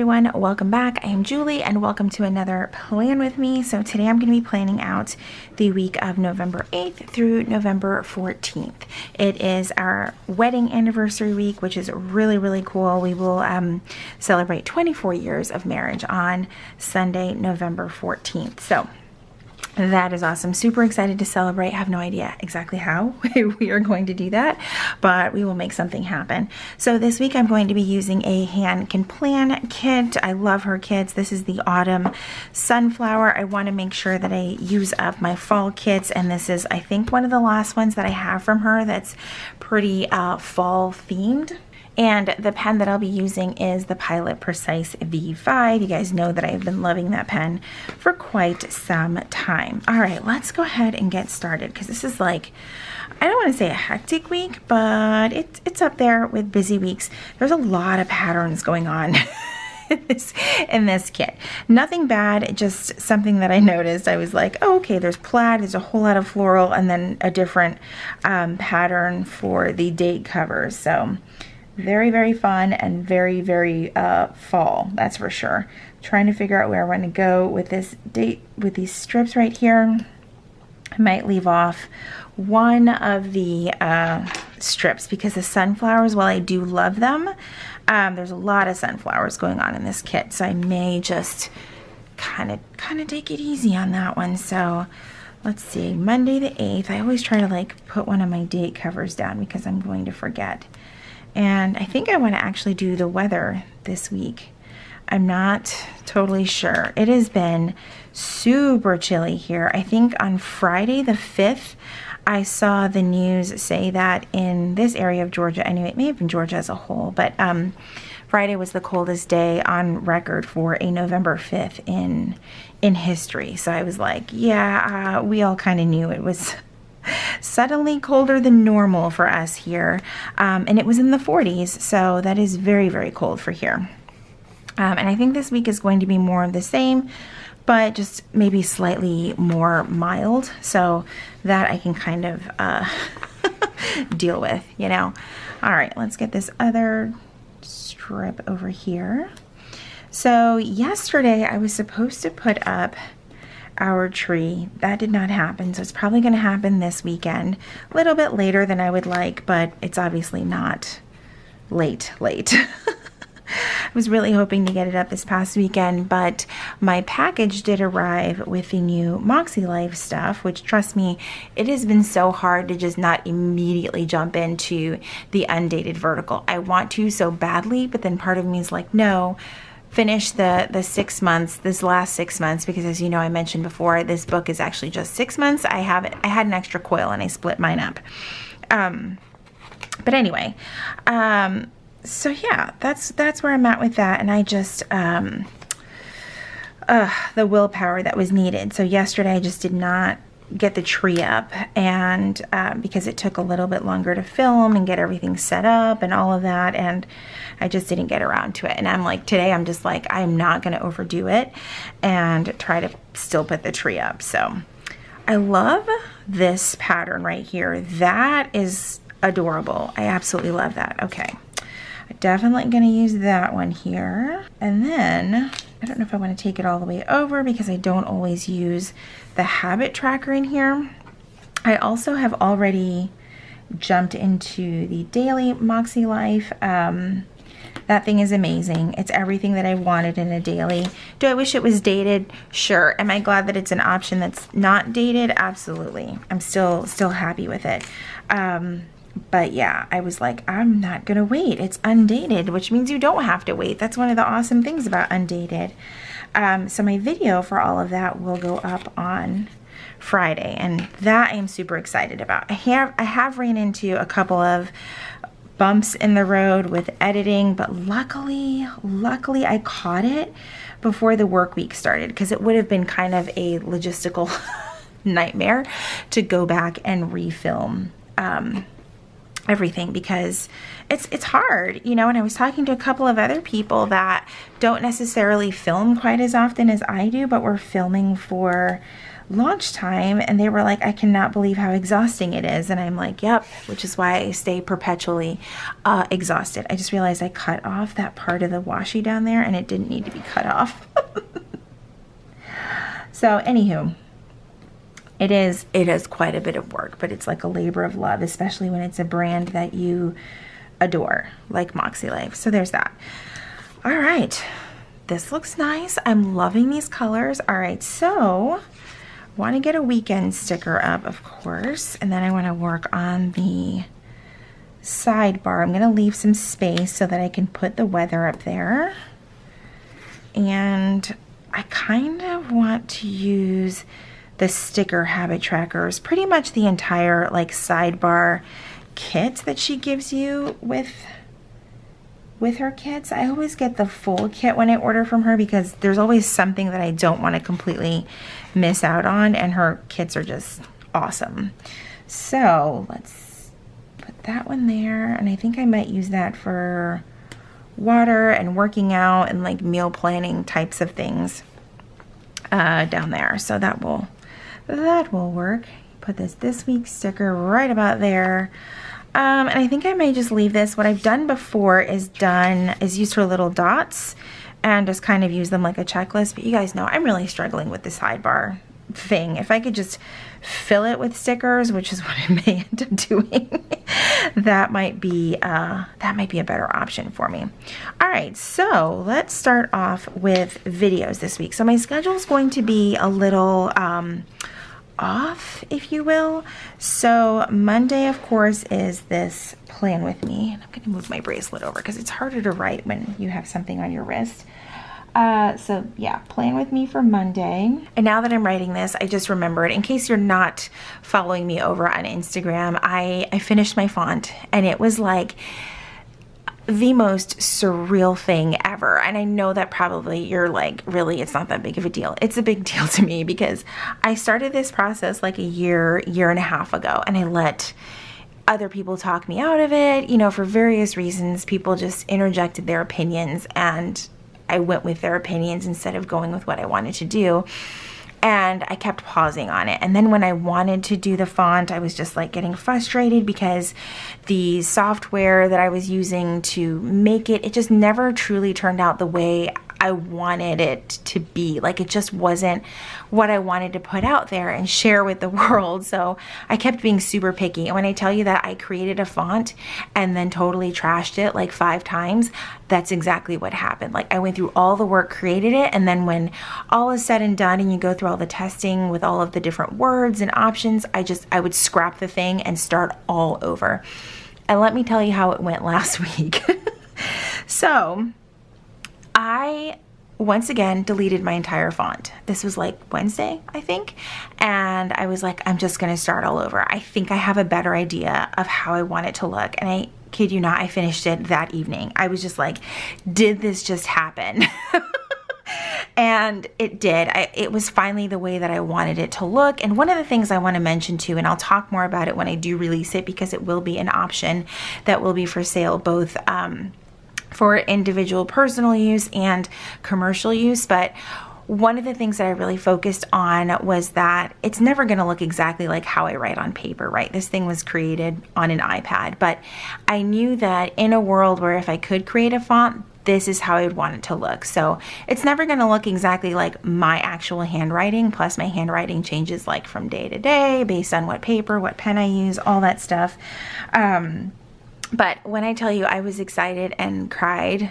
everyone, welcome back. I am Julie and welcome to another plan with me. So today I'm going to be planning out the week of November 8th through November 14th. It is our wedding anniversary week, which is really cool. We will celebrate 24 years of marriage on Sunday, November 14th. So that is awesome. Super excited to celebrate. Have no idea exactly how we are going to do that, but we will make something happen. So this week I'm going to be using a Hand Can Plan kit. I love her kits. This is the Autumn Sunflower. I want to make sure that I use up my fall kits, and this is, I think, one of the last ones that I have from her that's pretty fall themed. And the pen that I'll be using is the Pilot Precise V5. You guys know that I've been loving that pen for quite some time. All right, let's go ahead and get started, because this is like, I don't want to say a hectic week, but it's up there with busy weeks. There's a lot of patterns going on in this kit. Nothing bad, just something that I noticed. I was like, oh, okay, there's plaid, there's a whole lot of floral, and then a different pattern for the date covers. So very fun and very fall, that's for sure. Trying to figure out where I want to go with this date, with these strips right here. I might leave off one of the strips, because the sunflowers, while I do love them, there's a lot of sunflowers going on in this kit, so I may just kind of take it easy on that one. So let's see, Monday the 8th. I always try to like put one of my date covers down because I'm going to forget. And I think I want to actually do the weather this week. I'm not totally sure. It has been super chilly here. I think on Friday the 5th, I saw the news say that in this area of Georgia, anyway, it may have been Georgia as a whole, but Friday was the coldest day on record for a November 5th in history. So I was like, yeah, we all kind of knew it was suddenly colder than normal for us here, and it was in the 40s, so that is very cold for here. And I think this week is going to be more of the same, but just maybe slightly more mild, so that I can kind of deal with, you know. All right, let's get this other strip over here. So yesterday I was supposed to put up our tree. That did not happen, so it's probably going to happen this weekend, a little bit later than I would like, but it's obviously not late. I was really hoping to get it up this past weekend, but my package did arrive with the new MakseLife stuff, which, trust me, it has been so hard to just not immediately jump into the undated vertical. I want to so badly, but then part of me is like, no, finish the 6 months, this last 6 months, because as you know, I mentioned before, this book is actually just 6 months. I had an extra coil and I split mine up. But anyway, so yeah, that's where I'm at with that. And I just, the willpower that was needed. So yesterday I just did not get the tree up, and because it took a little bit longer to film and get everything set up and all of that, and I just didn't get around to it. And I'm like, today I'm just like, I'm not going to overdo it and try to still put the tree up. So I love this pattern right here. That is adorable. I absolutely love that. Okay, I'm definitely going to use that one here. And then I don't know if I want to take it all the way over, because I don't always use the habit tracker in here. I also have already jumped into the daily MakseLife. That thing is amazing. It's everything that I wanted in a daily. Do I wish it was dated? Sure. Am I glad that it's an option that's not dated? Absolutely. I'm still happy with it. But yeah, I was like, I'm not gonna wait. It's undated, which means you don't have to wait. That's one of the awesome things about undated. So my video for all of that will go up on Friday, and that I am super excited about. I have ran into a couple of bumps in the road with editing, but luckily I caught it before the work week started, because it would have been kind of a logistical nightmare to go back and refilm everything, because it's hard, you know. And I was talking to a couple of other people that don't necessarily film quite as often as I do, but we're filming for launch time, and they were like, I cannot believe how exhausting it is. And I'm like, yep, which is why I stay perpetually exhausted. I just realized I cut off that part of the washi down there, and it didn't need to be cut off. So anywho, it is quite a bit of work, but it's like a labor of love, especially when it's a brand that you adore, like MakseLife. So there's that. All right, this looks nice. I'm loving these colors. All right, so want to get a weekend sticker up, of course, and then I want to work on the sidebar. I'm going to leave some space so that I can put the weather up there. And I kind of want to use the sticker habit trackers, pretty much the entire like sidebar kit that she gives you with her kits. I always get the full kit when I order from her because there's always something that I don't want to completely miss out on, and her kits are just awesome. So let's put that one there, and I think I might use that for water and working out and like meal planning types of things down there. So that will work. Put this week's sticker right about there. And I think I may just leave this. What I've done before is use her little dots and just kind of use them like a checklist. But you guys know I'm really struggling with the sidebar thing. If I could just fill it with stickers, which is what I may end up doing, that might be a better option for me. All right, so let's start off with videos this week. So my schedule is going to be a little off, if you will. So Monday, of course, is this plan with me. And I'm going to move my bracelet over because it's harder to write when you have something on your wrist. So yeah, plan with me for Monday. And now that I'm writing this, I just remembered, in case you're not following me over on Instagram, I finished my font, and it was like the most surreal thing ever. And I know that probably you're like, really, it's not that big of a deal. It's a big deal to me because I started this process like a year and a half ago, and I let other people talk me out of it, you know, for various reasons. People just interjected their opinions, and I went with their opinions instead of going with what I wanted to do. And I kept pausing on it. And then when I wanted to do the font, I was just like getting frustrated because the software that I was using to make it, it just never truly turned out the way I wanted it to be. Like, it just wasn't what I wanted to put out there and share with the world. So I kept being super picky. And when I tell you that I created a font and then totally trashed it like 5 times, that's exactly what happened. Like, I went through all the work, created it, and then when all is said and done and you go through all the testing with all of the different words and options, I would scrap the thing and start all over. And let me tell you how it went last week. So I once again deleted my entire font. This was like Wednesday, I think. And I was like, I'm just going to start all over. I think I have a better idea of how I want it to look. And I kid you not, I finished it that evening. I was just like, did this just happen? And it did. It was finally the way that I wanted it to look. And one of the things I want to mention too, and I'll talk more about it when I do release it, because it will be an option that will be for sale, both for individual personal use and commercial use. But one of the things that I really focused on was that it's never going to look exactly like how I write on paper, right? This thing was created on an iPad, but I knew that in a world where if I could create a font, this is how I would want it to look. So it's never going to look exactly like my actual handwriting. Plus my handwriting changes like from day to day based on what paper, what pen I use, all that stuff. But when I tell you I was excited and cried,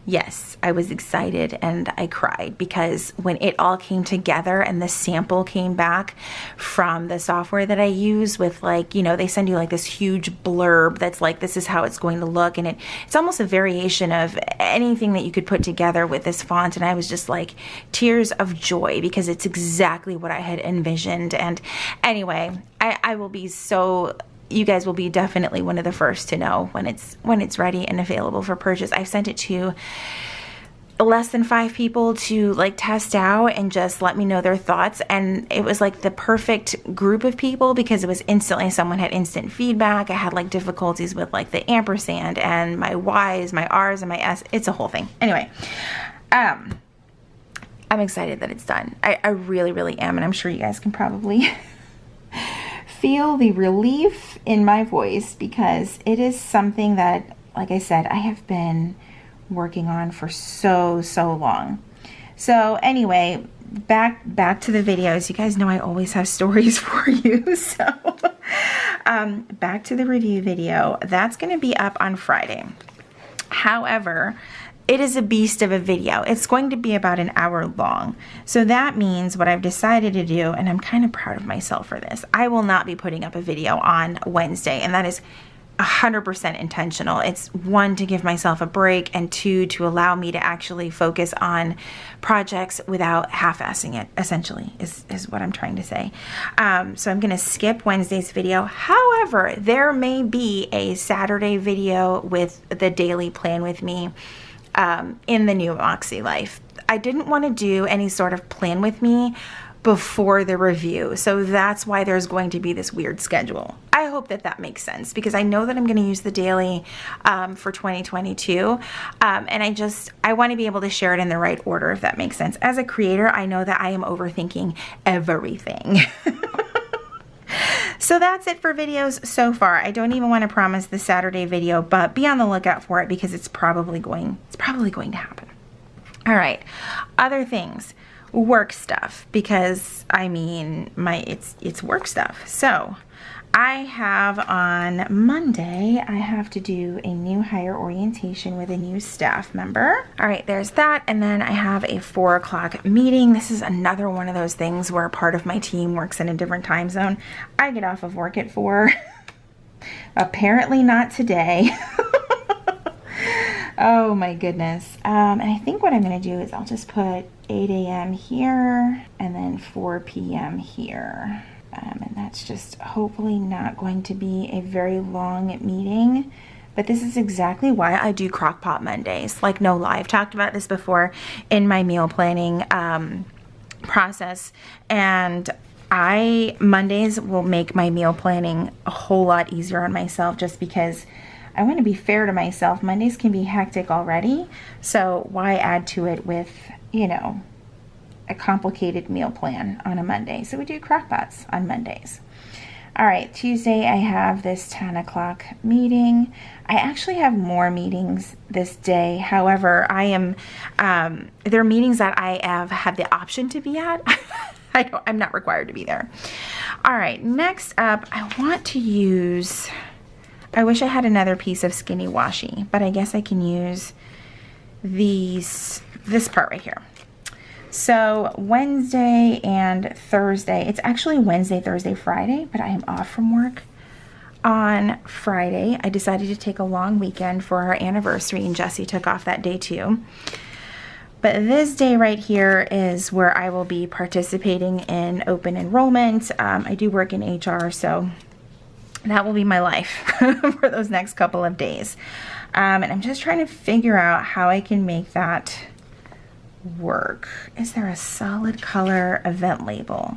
yes, I was excited and I cried, because when it all came together and the sample came back from the software that I use with, like, you know, they send you like this huge blurb that's like, this is how it's going to look. And it's almost a variation of anything that you could put together with this font. And I was just like tears of joy because it's exactly what I had envisioned. And anyway, I will be so... You guys will be definitely one of the first to know when it's ready and available for purchase. I've sent it to less than 5 people to like test out and just let me know their thoughts. And it was like the perfect group of people because it was instantly, someone had instant feedback. I had like difficulties with like the ampersand and my Y's, my R's, and my S. It's a whole thing. Anyway, I'm excited that it's done. I really, really am. And I'm sure you guys can probably feel the relief in my voice because it is something that, like I said, I have been working on for so long. So anyway, back to the videos. You guys know I always have stories for you. So back to the review video. That's going to be up on Friday. However, it is a beast of a video. It's going to be about an hour long. So that means what I've decided to do, and I'm kind of proud of myself for this, I will not be putting up a video on Wednesday, and that is 100% intentional. It's 1, to give myself a break, and 2, to allow me to actually focus on projects without half-assing it, essentially, is what I'm trying to say. So I'm going to skip Wednesday's video. However, there may be a Saturday video with the daily plan with me in the new Moxie Life. I didn't want to do any sort of plan with me before the review, so that's why there's going to be this weird schedule. I hope that that makes sense because I know that I'm going to use the daily for 2022, and I want to be able to share it in the right order, if that makes sense. As a creator, I know that I am overthinking everything. So that's it for videos so far. I don't even want to promise the Saturday video, but be on the lookout for it because it's probably going to happen. All right, other things, work stuff, because I mean it's work stuff. So I have on Monday, I have to do a new hire orientation with a new staff member. All right, there's that. And then I have a 4 o'clock meeting. This is another one of those things where part of my team works in a different time zone. I get off of work at 4. Apparently not today. Oh my goodness. And I think what I'm gonna do is I'll just put 8 a.m. here and then 4 p.m. here. And that's just hopefully not going to be a very long meeting. But this is exactly why I do Crock-Pot Mondays. Like, no lie, I've talked about this before in my meal planning process. And Mondays will make my meal planning a whole lot easier on myself, just because I want to be fair to myself. Mondays can be hectic already. So why add to it with, you know, a complicated meal plan on a Monday? So we do crock-pots on Mondays. All right, Tuesday I have this 10 o'clock meeting. I actually have more meetings this day. However, there are meetings that I have the option to be at. I'm not required to be there. All right, next up, I wish I had another piece of skinny washi, but I guess I can use this part right here. So Wednesday and Thursday, it's actually Wednesday, Thursday, Friday, but I am off from work on Friday. I decided to take a long weekend for our anniversary, and Jessie took off that day too. But this day right here is where I will be participating in open enrollment. I do work in HR, so that will be my life for those next couple of days. And I'm just trying to figure out how I can make that work. Is there a solid color event label?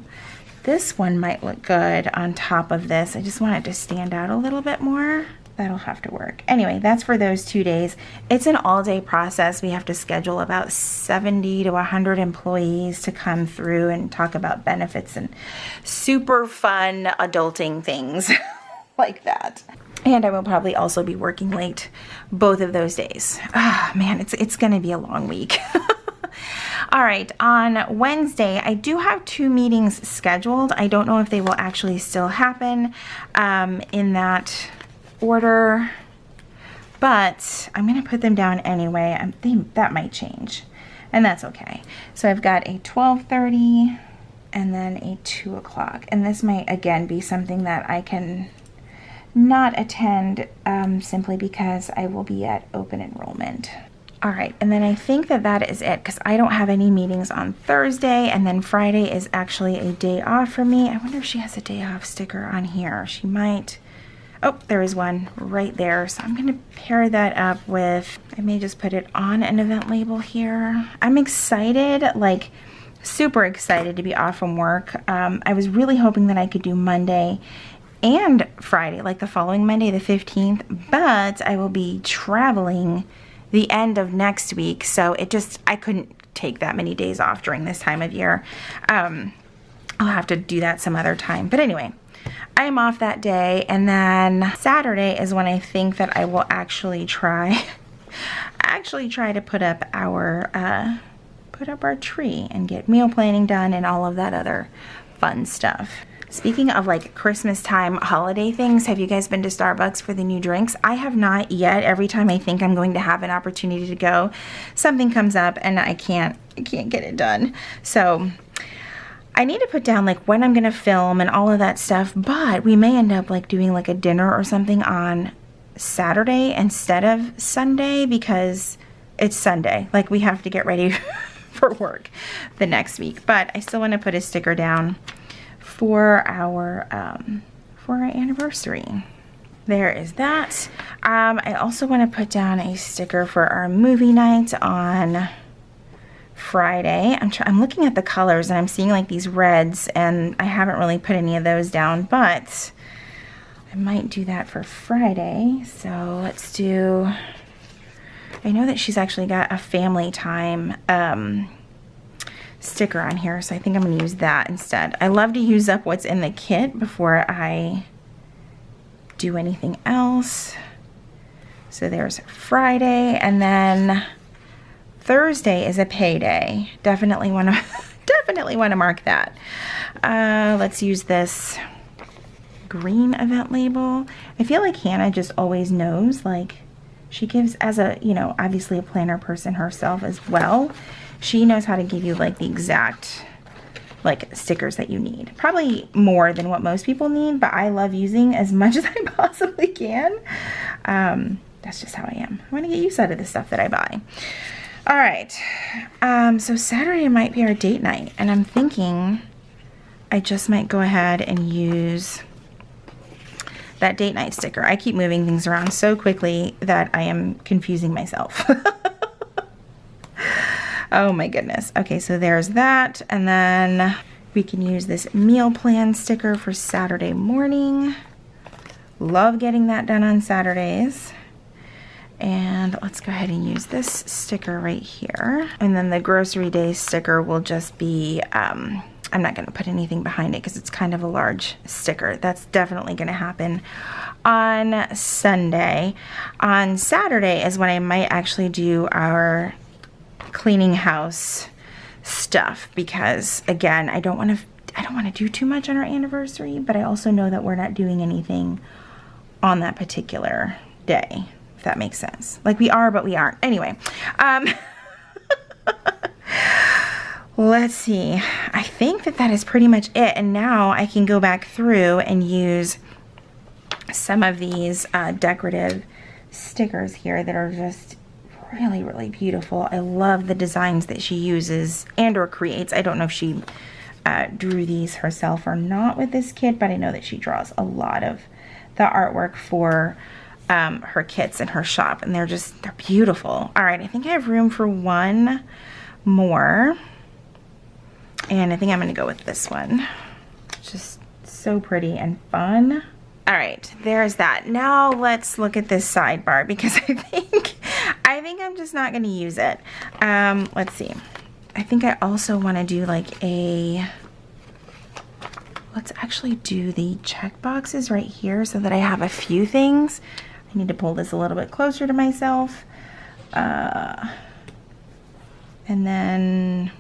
This one might look good on top of this. I just want it to stand out a little bit more. That'll have to work. Anyway, that's for those 2 days. It's an all-day process. We have to schedule about 70 to 100 employees to come through and talk about benefits and super fun adulting things like that. And I will probably also be working late both of those days. Ah, man, it's gonna be a long week. All right, on Wednesday, I do have 2 meetings scheduled. I don't know if they will actually still happen in that order, but I'm going to put them down anyway. That might change, and that's okay. So I've got a 12:30 and then a 2 o'clock, and this might again be something that I can not attend simply because I will be at open enrollment. All right, and then I think that is it because I don't have any meetings on Thursday, and then Friday is actually a day off for me. I wonder if she has a day off sticker on here. She might. Oh, there is one right there. So I'm going to pair that up with, I may just put it on an event label here. I'm excited, like super excited to be off from work. I was really hoping that I could do Monday and Friday, like the following Monday, the 15th, but I will be traveling the end of next week. So I couldn't take that many days off during this time of year. I'll have to do that some other time. But anyway, I am off that day, and then Saturday is when I think that I will actually try to put up our tree and get meal planning done and all of that other fun stuff. Speaking of like Christmas time holiday things, have you guys been to Starbucks for the new drinks? I have not yet. Every time I think I'm going to have an opportunity to go, something comes up and I can't get it done. So I need to put down like when I'm gonna film and all of that stuff, but we may end up like doing like a dinner or something on Saturday instead of Sunday because it's Sunday. Like we have to get ready for work the next week. But I still want to put a sticker down for our anniversary. There is that. I also want to put down a sticker for our movie night on Friday. I'm looking at the colors and I'm seeing like these reds, and I haven't really put any of those down, but I might do that for Friday. So let's do, I know that she's actually got a family time sticker on here, so I think I'm going to use that instead. I love to use up what's in the kit before I do anything else. So there's Friday, and then Thursday is a payday. Definitely want to mark that. Let's use this green event label. I feel like Hannah just always knows, like she gives, as a, you know, obviously a planner person herself as well, she knows how to give you like the exact like stickers that you need. Probably more than what most people need, but I love using as much as I possibly can. That's just how I am. I want to get use out of the stuff that I buy. All right, so Saturday might be our date night, and I'm thinking I just might go ahead and use that date night sticker. I keep moving things around so quickly that I am confusing myself. Oh my goodness. Okay, so there's that, and then we can use this meal plan sticker for Saturday morning. Love getting that done on Saturdays. And let's go ahead and use this sticker right here. And then the grocery day sticker will just be, I'm not going to put anything behind it because it's kind of a large sticker. That's definitely going to happen on Sunday. On Saturday is when I might actually do our cleaning house stuff, because again, I don't want to do too much on our anniversary, but I also know that we're not doing anything on that particular day, if that makes sense. Like we are, but we aren't. Anyway, let's see. I think that is pretty much it. And now I can go back through and use some of these decorative stickers here that are just really, really beautiful. I love the designs that she uses and or creates. I don't know if she drew these herself or not with this kit, but I know that she draws a lot of the artwork for her kits in her shop, and they're beautiful. All right, I think I have room for one more, and I think I'm going to go with this one. Just so pretty and fun. All right, there's that. Now let's look at this sidebar, because I think I'm just not going to use it. Let's see. I think I also want to do like let's actually do the check boxes right here so that I have a few things. I need to pull this a little bit closer to myself. And then,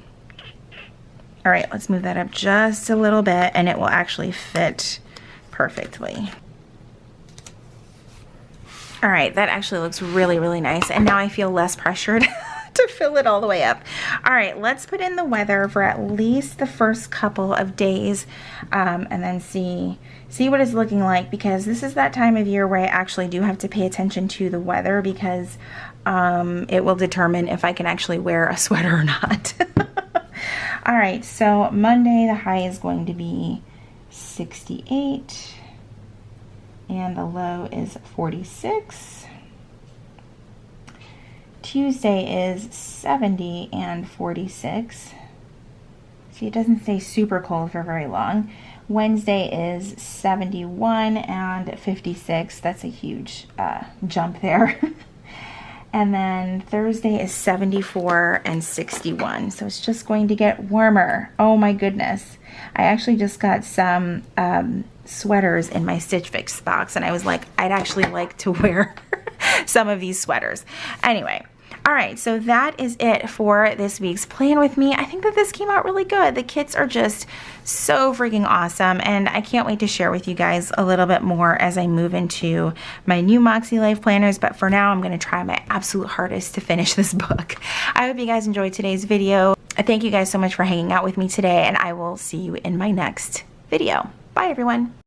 all right, let's move that up just a little bit and it will actually fit perfectly. All right, that actually looks really, really nice. And now I feel less pressured to fill it all the way up. All right, let's put in the weather for at least the first couple of days, and then see what it's looking like, because this is that time of year where I actually do have to pay attention to the weather, because it will determine if I can actually wear a sweater or not. All right, so Monday the high is going to be 68. and the low is 46. Tuesday is 70 and 46. See, it doesn't stay super cold for very long. Wednesday is 71 and 56. That's a huge jump there. And then Thursday is 74 and 61. So it's just going to get warmer. Oh my goodness. I actually just got some sweaters in my Stitch Fix box, and I was like, I'd actually like to wear some of these sweaters. Anyway. All right, so that is it for this week's Plan With Me. I think that this came out really good. The kits are just so freaking awesome, and I can't wait to share with you guys a little bit more as I move into my new Moxie Life planners, but for now, I'm gonna try my absolute hardest to finish this book. I hope you guys enjoyed today's video. Thank you guys so much for hanging out with me today, and I will see you in my next video. Bye, everyone.